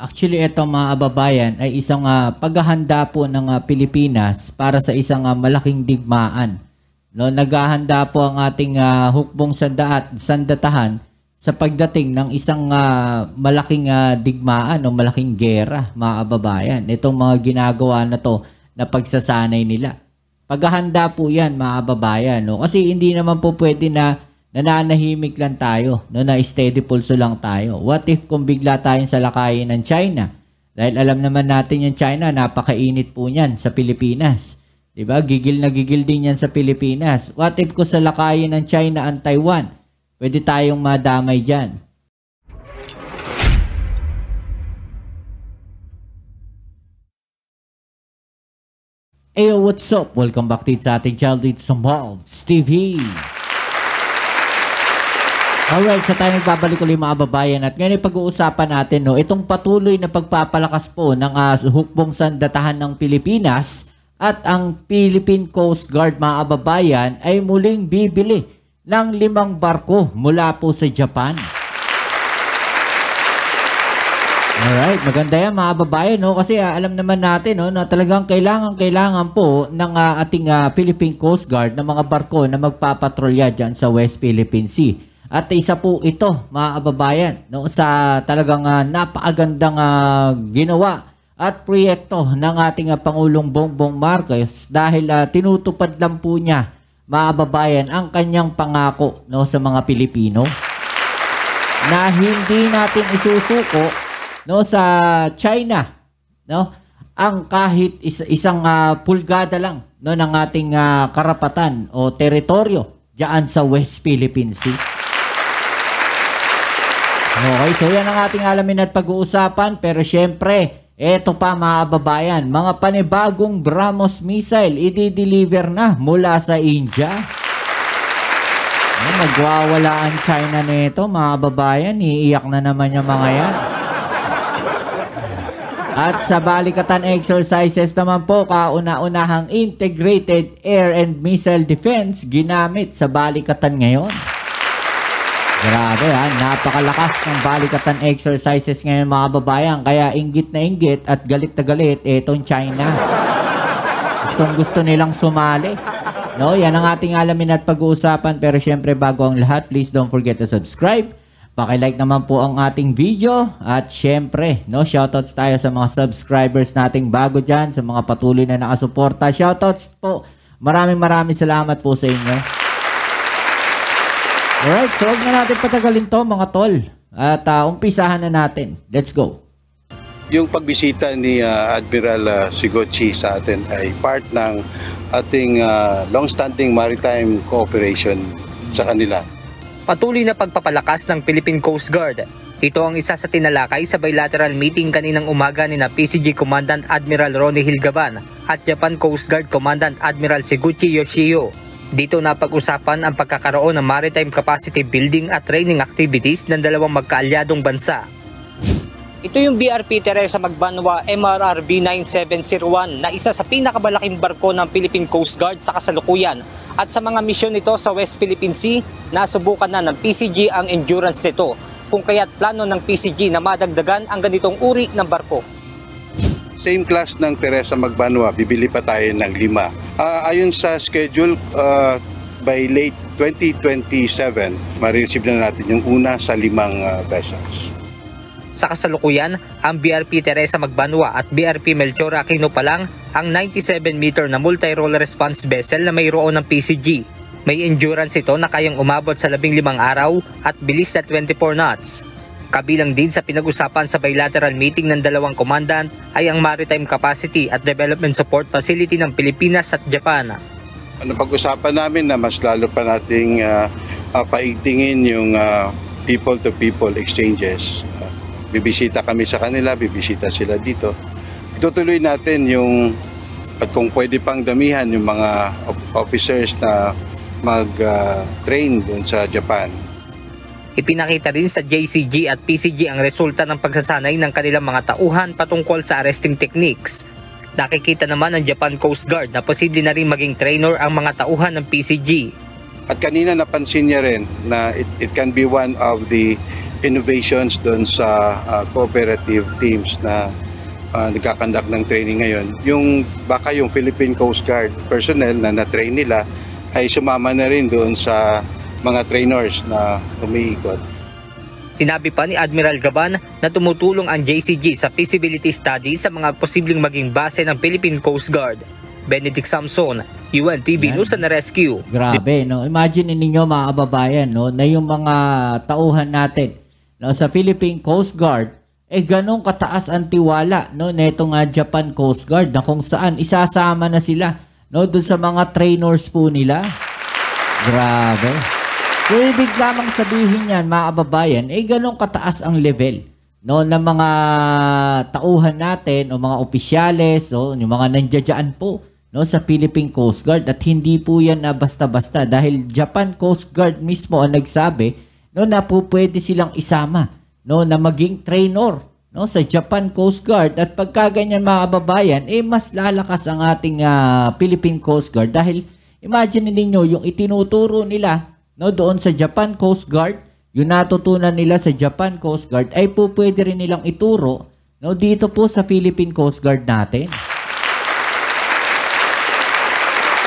Actually, ito mga kababayan ay isang paghahanda po ng Pilipinas para sa isang malaking digmaan. No, naghahanda po ang ating hukbong sandatahan sa pagdating ng isang malaking digmaan o malaking gera, mga kababayan. Itong mga ginagawa na to na pagsasanay nila. Paghahanda po yan, mga kababayan. No? Kasi hindi naman po pwede na nananahimik lang tayo, no, na steady pulso lang tayo. What if kung bigla tayong salakayin ng China? Dahil alam naman natin yung China, napakainit po niyan sa Pilipinas. Diba? Gigil na gigil din yan sa Pilipinas. What if kung salakayin ng China ang Taiwan? Pwede tayong madamay dyan. Ayo, what's up? Welcome back to sa ating channel dito sa Malvs TV. Alright, so tayo nagbabalik ulit mga babayan at ngayon pag-uusapan natin itong patuloy na pagpapalakas po ng hukbong sandatahan ng Pilipinas at ang Philippine Coast Guard mga kababayan ay muling bibili ng 5 barko mula po sa Japan. Alright, maganda yan mga kababayan kasi alam naman natin na talagang kailangan po ng ating Philippine Coast Guard ng mga barko na magpapatrolya dyan sa West Philippine Sea. At isa po ito mga kababayan sa talagang napakagandang ginawa at proyekto ng ating Pangulong Bongbong Marcos dahil tinutupad lang po niya mga kababayan ang kanyang pangako sa mga Pilipino na hindi natin isusuko sa China ang kahit isang pulgada lang ng ating karapatan o teritoryo diyan sa West Philippine Sea. Okay, so yan ang ating alamin at pag-uusapan. Pero syempre, eto pa mga kababayan, mga panibagong BrahMos missile i-deliver na mula sa India. Magwawala ang China nito mga kababayan, iiyak na naman yung mga yan. At sa balikatan exercises naman po, kauna-unahang integrated air and missile defense ginamit sa balikatan ngayon. Grabe napakalakas ng balikatan exercises ngayon mga babayan. Kaya inggit na inggit at galit na galit itong China. Gustong-gusto nilang sumali. Yan ang ating alamin at pag-uusapan. Pero syempre bago ang lahat, please don't forget to subscribe. Paki-like naman po ang ating video. At syempre, shoutouts tayo sa mga subscribers nating bago dyan. Sa mga patuloy na nakasuporta. Shoutouts po. Maraming salamat po sa inyo. Alright, so huwag na natin patagalin to mga tol. At umpisahan na natin. Let's go. Yung pagbisita ni Admiral Sigochi sa atin ay part ng ating long-standing maritime cooperation sa kanila. Patuloy na pagpapalakas ng Philippine Coast Guard. Ito ang isa sa tinalakay sa bilateral meeting kaninang umaga ni PCG Commandant Admiral Ronnie Hilgaban at Japan Coast Guard Commandant Admiral Siguchi Yoshio. Dito na pag-usapan ang pagkakaroon ng maritime capacity building at training activities ng dalawang magkaalyadong bansa. Ito yung BRP Teresa Magbanwa MRRB 9701 na isa sa pinakamalaking barko ng Philippine Coast Guard sa kasalukuyan. At sa mga misyon nito sa West Philippine Sea, nasubukan na ng PCG ang endurance nito, kung kaya't plano ng PCG na madagdagan ang ganitong uri ng barko. Same class ng Teresa Magbanwa, bibili pa tayo ng 5. Ayon sa schedule, by late 2027, ma-receive na natin yung una sa 5 vessels. Sa kasalukuyan, ang BRP Teresa Magbanwa at BRP Melchor Aquino pa lang ang 97-meter na multi-role response vessel na mayroon ng PCG. May endurance ito na kayang umabot sa 15 araw at bilis na 24 knots. Kabilang din sa pinag-usapan sa bilateral meeting ng dalawang commandant ay ang maritime capacity at development support facility ng Pilipinas at Japan. Pag-usapan namin na mas lalo pa nating paigtingin yung people-to-people exchanges. Bibisita kami sa kanila, bibisita sila dito. Itutuloy natin yung, at kung pwede pang damihan yung mga officers na mag-train dun sa Japan. Ipinakita rin sa JCG at PCG ang resulta ng pagsasanay ng kanilang mga tauhan patungkol sa arresting techniques. Nakikita naman ng Japan Coast Guard na posible na rin maging trainer ang mga tauhan ng PCG. At kanina napansin niya rin na it can be one of the innovations doon sa cooperative teams na nagkakandak ng training ngayon. Baka yung Philippine Coast Guard personnel na na-train nila ay sumama na rin doon sa mga trainers na umiikot. Sinabi pa ni Admiral Gaban na tumutulong ang JCG sa feasibility study sa mga posibleng maging base ng Philippine Coast Guard. Benedict Samson, UNTV News and Rescue. Grabe, no? Imagine ninyo mga kababayan, no, na yung mga tauhan natin, no, sa Philippine Coast Guard, ganong kataas ang tiwala, no, netong Japan Coast Guard, na kung saan isasama na sila, no, doon sa mga trainers po nila. Grabe. So, ibig lamang sabihin yan, mga kababayan, ganong kataas ang level, no, ng mga tauhan natin o mga opisyales o yung mga nandiyan po, no, sa Philippine Coast Guard, at hindi po yan na basta-basta dahil Japan Coast Guard mismo ang nagsabi, no, na po pwede silang isama, no, na maging trainer, no, sa Japan Coast Guard. At pagka ganyan mga kababayan, mas lalakas ang ating Philippine Coast Guard dahil imagine ninyo yung itinuturo nila, no, doon sa Japan Coast Guard, yung natutunan nila sa Japan Coast Guard ay po pwede rin nilang ituro, no, dito po sa Philippine Coast Guard natin.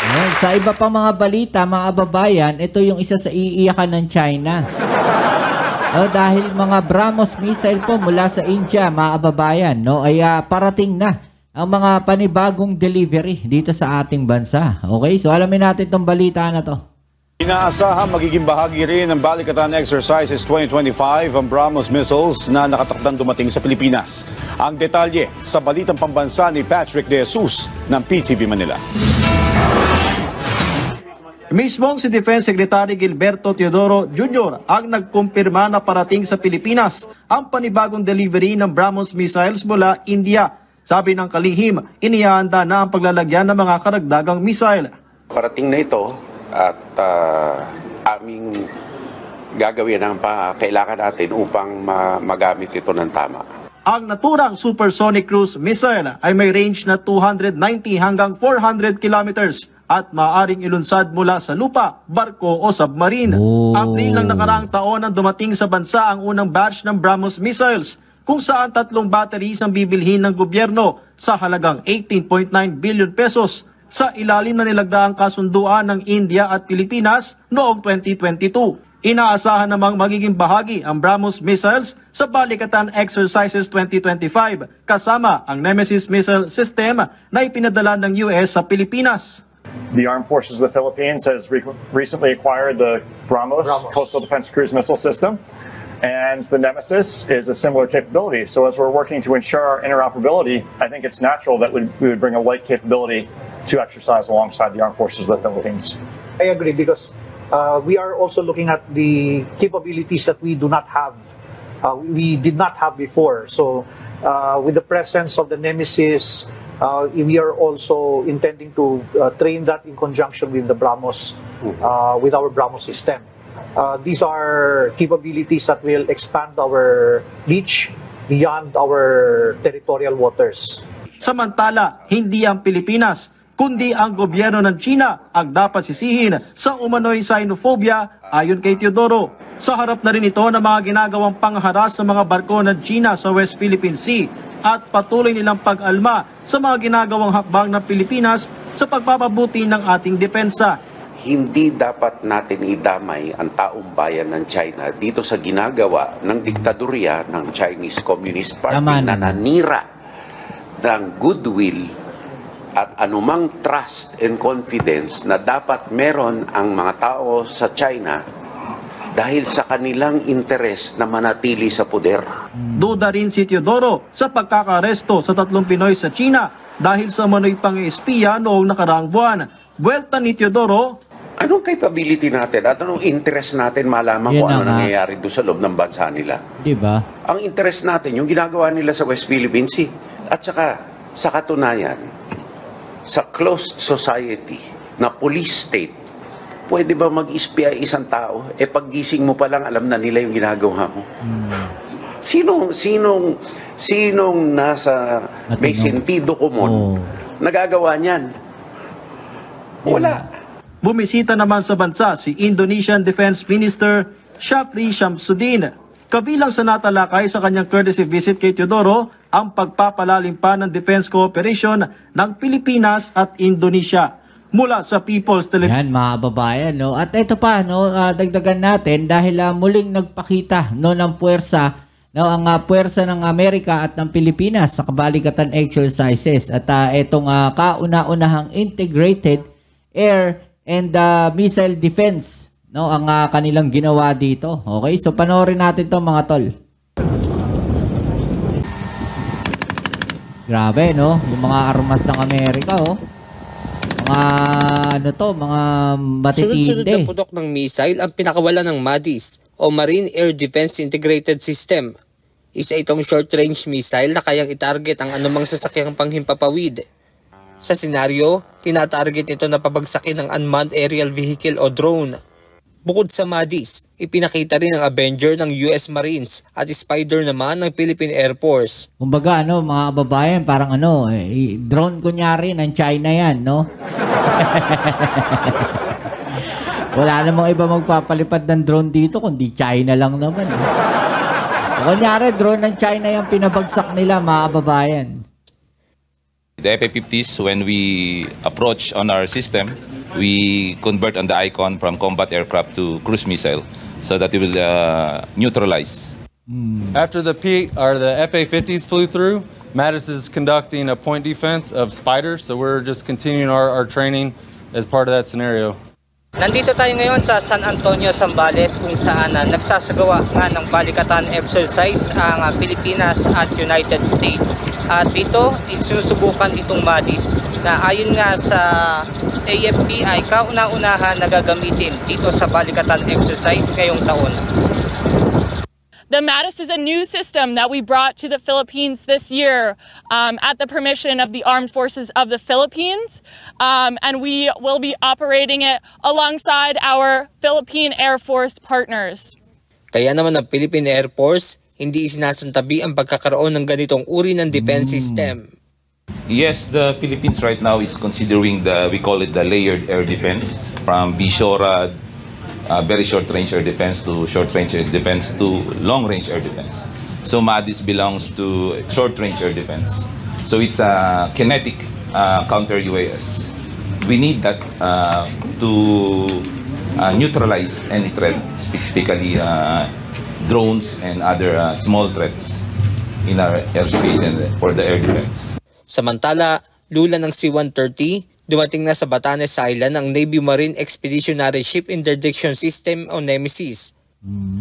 Ayan, sa iba pa mga balita mga kababayan, ito yung isa sa iiyakan ng China. No, dahil mga BrahMos missile po mula sa India mga kababayan, no, ay parating na ang mga panibagong delivery dito sa ating bansa. Okay, so alamin natin itong balita na to. Inaasahan magiging bahagi rin ng Balikatan Exercises 2025 ang BrahMos missiles na nakatakdang dumating sa Pilipinas. Ang detalye sa balitang pambansa ni Patrick De Jesus ng PTV Manila. Mismong si Defense Secretary Gilberto Teodoro Jr. ang nagkumpirma na parating sa Pilipinas ang panibagong delivery ng BrahMos missiles mula India. Sabi ng kalihim, inihahanda na ang paglalagyan ng mga karagdagang missile. Parating na ito at aming gagawin ang kailangan natin upang magamit ito ng tama. Ang naturang supersonic cruise missile ay may range na 290 hanggang 400 kilometers at maaaring ilunsad mula sa lupa, barko o submarine. April ng nakaraang taon ang dumating sa bansa ang unang batch ng BrahMos missiles, kung saan 3 batteries ang bibilhin ng gobyerno sa halagang 18.9 billion pesos sa ilalim na nilagdaang kasunduan ng India at Pilipinas noong 2022. Inaasahan namang magiging bahagi ang BrahMos missiles sa Balikatan Exercises 2025 kasama ang Nemesis missile system na ipinadala ng US sa Pilipinas. The Armed Forces of the Philippines has recently acquired the BrahMos Coastal Defense Cruise Missile System, and the Nemesis is a similar capability. So as we're working to ensure our interoperability, I think it's natural that we would bring a like capability to exercise alongside the Armed Forces of the Philippines. I agree because we are also looking at the capabilities that we do not have, we did not have before. So with the presence of the Nemesis, we are also intending to train that in conjunction with the BrahMos, with our BrahMos system. These are capabilities that will expand our reach beyond our territorial waters. Samantala, hindi ang Pilipinas, kundi ang gobyerno ng China ang dapat sisihin sa umano'y xenophobia ayon kay Teodoro. Sa harap na rin ito ng mga ginagawang pangharas sa mga barko ng China sa West Philippine Sea at patuloy nilang pag-alma sa mga ginagawang hakbang ng Pilipinas sa pagpapabuti ng ating depensa. Hindi dapat natin idamay ang taong bayan ng China dito sa ginagawa ng diktadorya ng Chinese Communist Party na nanira ng goodwill at anumang trust and confidence na dapat meron ang mga tao sa China dahil sa kanilang interes na manatili sa poder. Duda rin si Teodoro sa pagkakaresto sa 3 Pinoy sa China dahil sa manoy pang-espiya noong nakaraang buwan. Buwelta ni Teodoro, anong capability natin at anong interest natin malaman kung ano nangyayari doon sa loob ng bansa nila? Diba? Ang interest natin, yung ginagawa nila sa West Philippine Sea. At saka, sa katunayan, sa closed society na police state, pwede ba mag-espiya isang tao? Paggising mo pa lang, alam na nila yung ginagawa mo. Sinong nasa may sentido komon nagagawa niyan? Wala. Bumisita naman sa bansa si Indonesian Defense Minister Shafri Shamsuddin. Kabilang sa natalakay sa kanyang courtesy visit kay Teodoro ang pagpapalalim pa ng defense cooperation ng Pilipinas at Indonesia. Mula sa People's Television. Yan mga kababayan, no? At ito pa, no, dagdagan natin dahil muling nagpakita, no, ng puwersa, no, ang puwersa ng Amerika at ng Pilipinas sa kabaligatan exercises. At itong kauna-unahang integrated air and missile defense, no, ang kanilang ginawa dito. Okay, so panoorin natin 'to mga tol. Grabe, no, yung mga armas ng Amerika, oh. Mga matitindi. Sunod-sunod na putok ng missile ang pinakawala ng MADIS o Marine Air Defense Integrated System. Isa itong short-range missile na kayang itarget ang anumang sasakyang panghimpapawid. Sa senaryo, tinatarget ito na pabagsakin ng unmanned aerial vehicle o drone. Bukod sa MADIS, ipinakita rin ang Avenger ng US Marines at Spider naman ng Philippine Air Force. Kumbaga, mga kababayan, parang drone kunyari ng China yan, no? Wala namang iba magpapalipad ng drone dito kundi China lang naman. Kunyari, drone ng China yung pinabagsak nila, mga kababayan. The FA-50s, when we approach on our system, we convert on the icon from combat aircraft to cruise missile so that it will neutralize. After the FA-50s flew through, Mattis is conducting a point defense of Spider, so we're just continuing our training as part of that scenario. Nandito tayo ngayon sa San Antonio, Zambales kung saan nagsasagawa nga ng balikatan exercise ang Pilipinas at United States. At dito, sinusubukan itong MADIS na ayon nga sa AFP ay kauna-unahan na gagamitin dito sa balikatan exercise ngayong taon. The MADIS is a new system that we brought to the Philippines this year at the permission of the Armed Forces of the Philippines, and we will be operating it alongside our Philippine Air Force partners. Kaya naman ang Philippine Air Force, hindi isinasantabi ang pagkakaroon ng ganitong uri ng defense system. Yes, the Philippines right now is considering we call it the layered air defense, from BSHORAD, very short-range air defense to short-range air defense to long-range air defense. So MADIS belongs to short-range air defense. So it's a kinetic counter-UAS. We need that to neutralize any threat, specifically drones and other small threats in our airspace and for the air defense. Samantala, lula ng C-130, dumating na sa Batanes Island ang Navy Marine Expeditionary Ship Interdiction System o Nemesis.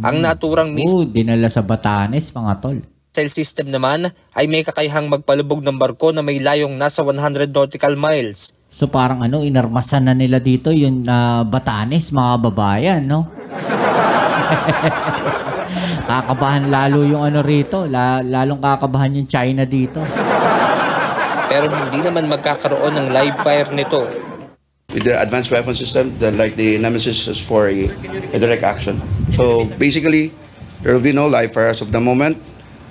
Ang naturang dinala sa Batanes, mga tol. Missile system naman ay may kakayahang magpalubog ng barko na may layong nasa 100 nautical miles. So parang inarmasan na nila dito yung Batanes, mga babayan, no? Kakabahan lalo yung rito, lalong kakabahan yung China dito. Pero hindi naman magkakaroon ng live fire nito. With the advanced weapon system, like the Nemesis is for a direct action. So basically, there will be no live fire as of the moment.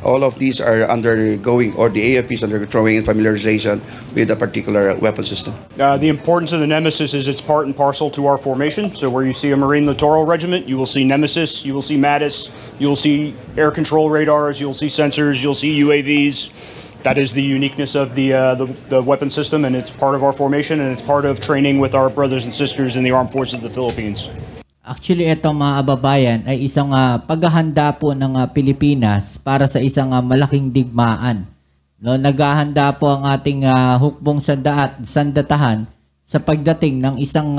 All of these are undergoing, or the AFP is undergoing familiarization with a particular weapon system. The importance of the Nemesis is it's part and parcel to our formation. So where you see a Marine Littoral Regiment, you will see Nemesis, you will see MADIS, you will see air control radars, you'll see sensors, you'll see UAVs. That is the uniqueness of the weapon system, and it's part of our formation, and it's part of training with our brothers and sisters in the Armed Forces of the Philippines. Actually, ito mga kababayan ay isang paghahanda po ng Pilipinas para sa isang malaking digmaan. No, naghahanda po ang ating hukbong sandatahan sa pagdating ng isang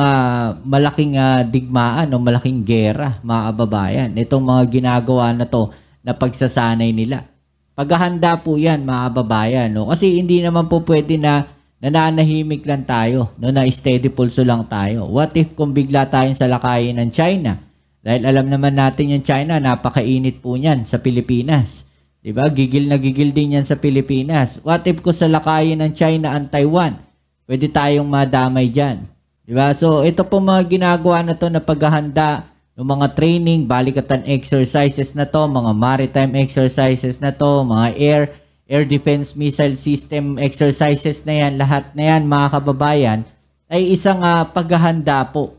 malaking digmaan o malaking gera, mga kababayan. Itong mga ginagawa na to na pagsasanay nila. Paghahanda po yan, mga kababayan. No? Kasi hindi naman po pwede na nananahimik lang tayo, no, na steady pulso lang tayo. What if kung bigla tayong salakayin ng China? Dahil alam naman natin yung China, napakainit po niyan sa Pilipinas. Diba? Gigil na gigil din yan sa Pilipinas. What if kung salakayin ng China ang Taiwan? Pwede tayong madamay dyan. Diba? So, ito po mga ginagawa na to na paghahanda ng mga training, balikatan exercises na to, mga maritime exercises na to, mga air defense missile system exercises na yan, lahat na yan mga kababayan, ay isang paghahanda po,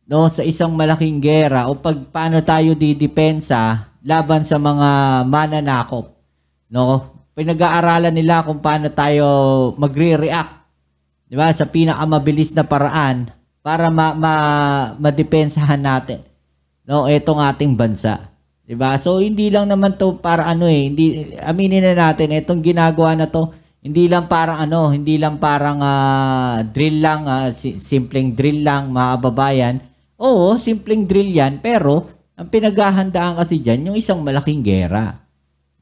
no, sa isang malaking gera o paano tayo didepensa, laban sa mga mananakop. No? Pinag-aaralan nila kung paano tayo magre-react, di ba, sa pinakamabilis na paraan para madepensahan natin, no, itong ating bansa, di ba? So hindi lang naman to para hindi, aminin na natin, itong ginagawa na to hindi lang parang hindi lang parang drill lang, simpleng drill lang, mga kababayan. Oo, simpleng drill yan, pero ang pinaghahandaan kasi diyan yung isang malaking gera.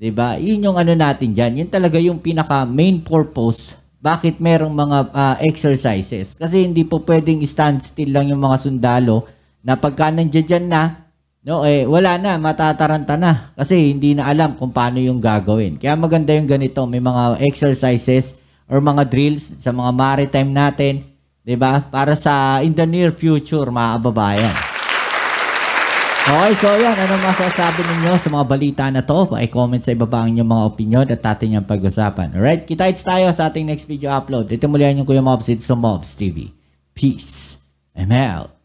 Diba? Yun yung natin dyan. Yun talaga yung pinaka main purpose. Bakit merong mga exercises? Kasi hindi po pwedeng stand still lang yung mga sundalo na pagka nandiyan dyan na, no, wala na, matataranta na. Kasi hindi na alam kung paano yung gagawin. Kaya maganda yung ganito. May mga exercises or mga drills sa mga maritime natin. Diba? Para sa in the near future, mga kababayan. Okay, so yan, ano masasabi ninyo sa mga balita na to? I-comment sa ibaba ang inyong mga opinion at atin yung pag-usapan. Alright, kita-kits tayo sa ating next video upload. Ito muli ang inyong Kuya Mobs, it's Mobs TV. Peace. I'm out.